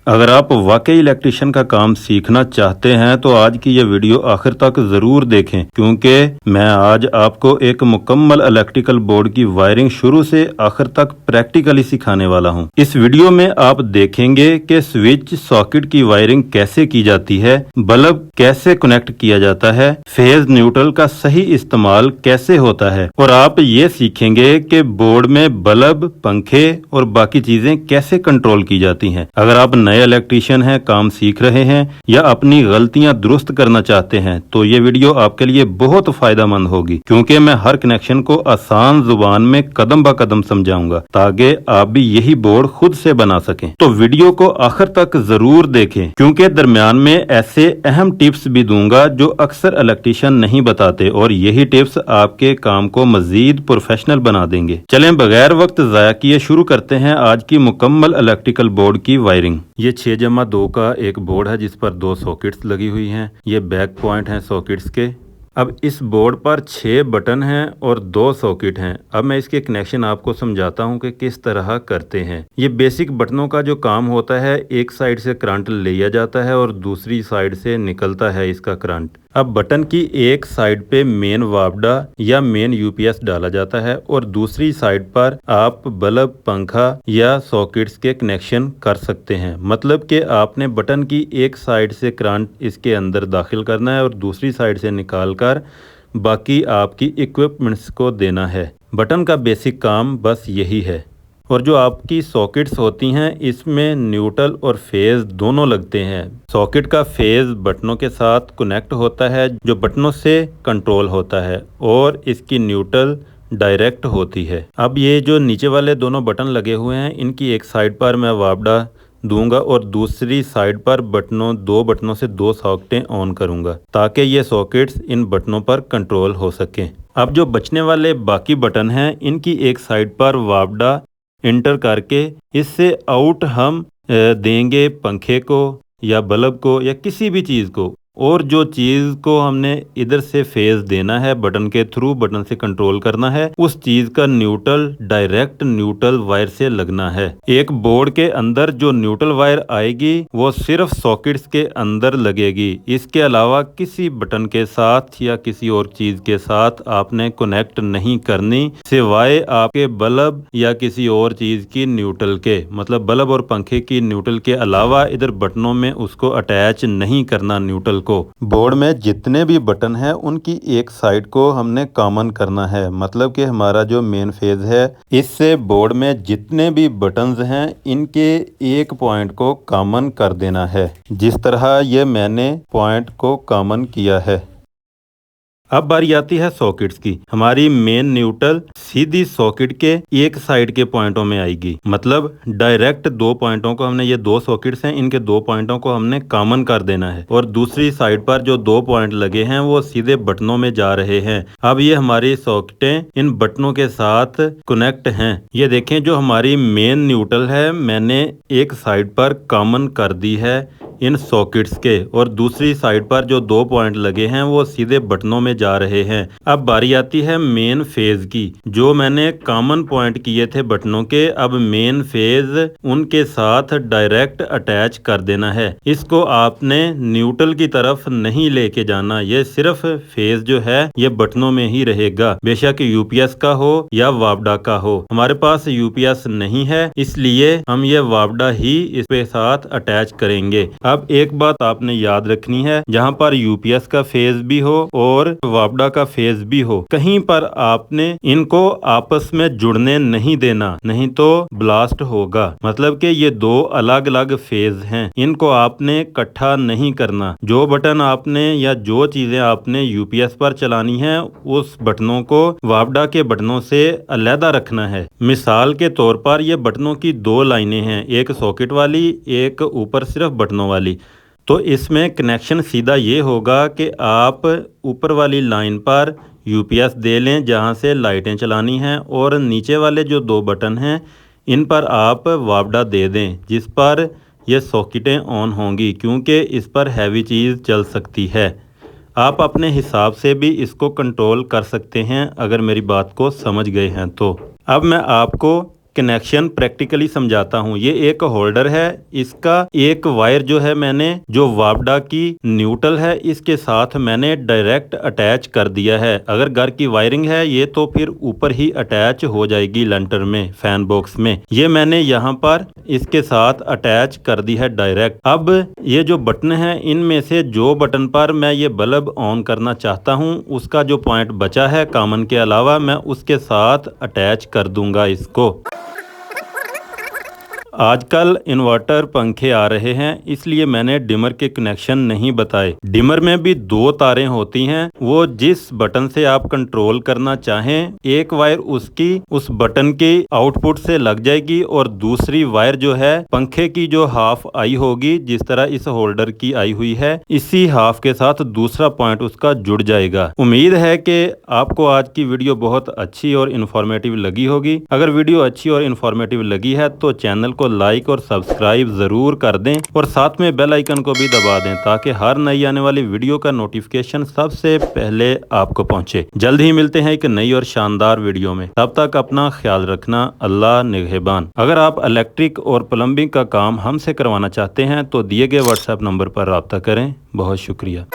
अगर आप वाकई इलेक्ट्रिशियन का काम सीखना चाहते हैं तो आज की ये वीडियो आखिर तक जरूर देखें, क्योंकि मैं आज आपको एक मुकम्मल इलेक्ट्रिकल बोर्ड की वायरिंग शुरू से आखिर तक प्रैक्टिकली सिखाने वाला हूं। इस वीडियो में आप देखेंगे कि स्विच सॉकेट की वायरिंग कैसे की जाती है, बल्ब कैसे कनेक्ट किया जाता है, फेज न्यूट्रल का सही इस्तेमाल कैसे होता है और आप ये सीखेंगे कि बोर्ड में बल्ब, पंखे और बाकी चीजें कैसे कंट्रोल की जाती हैं। अगर आप नए इलेक्ट्रिशियन हैं, काम सीख रहे हैं या अपनी गलतियां दुरुस्त करना चाहते हैं तो ये वीडियो आपके लिए बहुत फायदेमंद होगी, क्योंकि मैं हर कनेक्शन को आसान जुबान में कदम ब कदम समझाऊंगा ताकि आप भी यही बोर्ड खुद से बना सकें। तो वीडियो को आखिर तक जरूर देखें, क्योंकि दरमियान में ऐसे अहम टिप्स भी दूंगा जो अक्सर इलेक्ट्रिशियन नहीं बताते और यही टिप्स आपके काम को मजीद प्रोफेशनल बना देंगे। चलें बगैर वक्त जाया किए शुरू करते हैं आज की मुकम्मल इलेक्ट्रिकल बोर्ड की वायरिंग। ये 6/2 का एक बोर्ड है जिस पर 2 सॉकेट्स लगी हुई हैं। ये बैक पॉइंट हैं सॉकेट्स के। अब इस बोर्ड पर 6 बटन हैं और 2 सॉकेट हैं। अब मैं इसके कनेक्शन आपको समझाता हूं कि किस तरह करते हैं। ये बेसिक बटनों का जो काम होता है, एक साइड से करंट लिया जाता है और दूसरी साइड से निकलता है इसका करंट। अब बटन की एक साइड पे मेन वापडा या मेन यूपीएस डाला जाता है और दूसरी साइड पर आप बल्ब, पंखा या सॉकेट्स के कनेक्शन कर सकते हैं। मतलब कि आपने बटन की एक साइड से करंट इसके अंदर दाखिल करना है और दूसरी साइड से निकालकर बाकी आपकी इक्विपमेंट्स को देना है। बटन का बेसिक काम बस यही है। और जो आपकी सॉकेट्स होती हैं इसमें न्यूट्रल और फेज दोनों लगते हैं। सॉकेट का फेज बटनों के साथ कनेक्ट होता है जो बटनों से कंट्रोल होता है और इसकी न्यूट्रल डायरेक्ट होती है। अब ये जो नीचे वाले दोनों बटन लगे हुए हैं, इनकी एक साइड पर मैं वापडा दूंगा और दूसरी साइड पर दो बटनों से 2 सॉकेटें ऑन करूंगा ताकि ये सॉकेट्स इन बटनों पर कंट्रोल हो सकें। अब जो बचने वाले बाकी बटन हैं, इनकी एक साइड पर वापडा इंटर करके इससे आउट हम देंगे पंखे को या बल्ब को या किसी भी चीज़ को, और जो चीज़ को हमने इधर से फेज देना है बटन के थ्रू, बटन से कंट्रोल करना है, उस चीज़ का न्यूट्रल डायरेक्ट न्यूट्रल वायर से लगना है। एक बोर्ड के अंदर जो न्यूट्रल वायर आएगी वो सिर्फ सॉकेट्स के अंदर लगेगी। इसके अलावा किसी बटन के साथ या किसी और चीज़ के साथ आपने कनेक्ट नहीं करनी, सिवाय आपके बल्ब या किसी और चीज़ की न्यूट्रल के। मतलब बल्ब और पंखे की न्यूट्रल के अलावा इधर बटनों में उसको अटैच नहीं करना न्यूट्रल को। बोर्ड में जितने भी बटन हैं उनकी एक साइड को हमने कॉमन करना है। मतलब कि हमारा जो मेन फेज है, इससे बोर्ड में जितने भी बटन्स हैं इनके एक पॉइंट को कॉमन कर देना है, जिस तरह ये मैंने पॉइंट को कॉमन किया है। अब बारी आती है सॉकेट्स की। हमारी मेन न्यूट्रल सीधी सॉकेट के एक साइड के पॉइंटों में आएगी। मतलब डायरेक्ट 2 पॉइंटों को हमने, ये 2 सॉकेट्स हैं, इनके 2 पॉइंटों को हमने कॉमन कर देना है और दूसरी साइड पर जो 2 पॉइंट लगे हैं वो सीधे बटनों में जा रहे हैं। अब ये हमारी सॉकेटें इन बटनों के साथ कनेक्ट हैं। ये देखें, जो हमारी मेन न्यूट्रल है मैंने एक साइड पर कॉमन कर दी है इन सॉकेट्स के, और दूसरी साइड पर जो 2 पॉइंट लगे हैं वो सीधे बटनों में जा रहे हैं। अब बारी आती है मेन फेज की। जो मैंने कॉमन पॉइंट किए थे बटनों के, अब मेन फेज उनके साथ डायरेक्ट अटैच कर देना है। इसको आपने न्यूट्रल की तरफ नहीं लेके जाना, ये सिर्फ फेज जो है ये बटनों में ही रहेगा, बेशक यूपीएस का हो या वापडा का हो। हमारे पास यूपीएस नहीं है, इसलिए हम ये वापडा ही इसके साथ अटैच करेंगे। अब एक बात आपने याद रखनी है, जहाँ पर यूपीएस का फेज भी हो और वापडा का फेज भी हो, कहीं पर आपने इनको आपस में जुड़ने नहीं देना, नहीं तो ब्लास्ट होगा। मतलब कि ये 2 अलग अलग फेज हैं, इनको आपने इकट्ठा नहीं करना। जो बटन आपने या जो चीजें आपने यूपीएस पर चलानी है, उस बटनों को वापडा के बटनों से अलहदा रखना है। मिसाल के तौर पर ये बटनों की 2 लाइनें हैं, एक सॉकेट वाली, एक ऊपर सिर्फ बटनों वाली। तो इसमें कनेक्शन सीधा ये होगा कि आप ऊपर वाली लाइन पर यूपीएस दे लें जहां से लाइटें चलानी हैं, और नीचे वाले जो 2 बटन हैं इन पर आप वापडा दे दें जिस पर ये सॉकेटें ऑन होंगी, क्योंकि इस पर हैवी चीज़ चल सकती है। आप अपने हिसाब से भी इसको कंट्रोल कर सकते हैं अगर मेरी बात को समझ गए हैं तो। अब मैं आपको कनेक्शन प्रैक्टिकली समझाता हूँ। ये एक होल्डर है, इसका एक वायर जो है मैंने जो वापडा की न्यूट्रल है इसके साथ मैंने डायरेक्ट अटैच कर दिया है। अगर घर की वायरिंग है ये तो फिर ऊपर ही अटैच हो जाएगी लंटर में, फैन बॉक्स में। ये मैंने यहाँ पर इसके साथ अटैच कर दी है डायरेक्ट। अब ये जो बटन है इनमें से जो बटन पर मैं ये बल्ब ऑन करना चाहता हूँ उसका जो पॉइंट बचा है कॉमन के अलावा मैं उसके साथ अटैच कर दूंगा इसको। आजकल इन्वर्टर पंखे आ रहे हैं इसलिए मैंने डिमर के कनेक्शन नहीं बताए। डिमर में भी दो तारें होती हैं, वो जिस बटन से आप कंट्रोल करना चाहें एक वायर उसकी उस बटन के आउटपुट से लग जाएगी और दूसरी वायर जो है पंखे की जो हाफ आई होगी, जिस तरह इस होल्डर की आई हुई है, इसी हाफ के साथ दूसरा पॉइंट उसका जुड़ जाएगा। उम्मीद है कि आपको आज की वीडियो बहुत अच्छी और इन्फॉर्मेटिव लगी होगी। अगर वीडियो अच्छी और इन्फॉर्मेटिव लगी है तो चैनल को लाइक और सब्सक्राइब जरूर कर दें और साथ में बेल आइकन को भी दबा दें ताकि हर नई आने वाली वीडियो का नोटिफिकेशन सबसे पहले आपको पहुंचे। जल्द ही मिलते हैं एक नई और शानदार वीडियो में, तब तक अपना ख्याल रखना। अल्लाह निगहबान। अगर आप इलेक्ट्रिक और प्लम्बिंग का काम हमसे करवाना चाहते हैं तो दिए गए व्हाट्सएप नंबर पर राब्ता करें। बहुत शुक्रिया।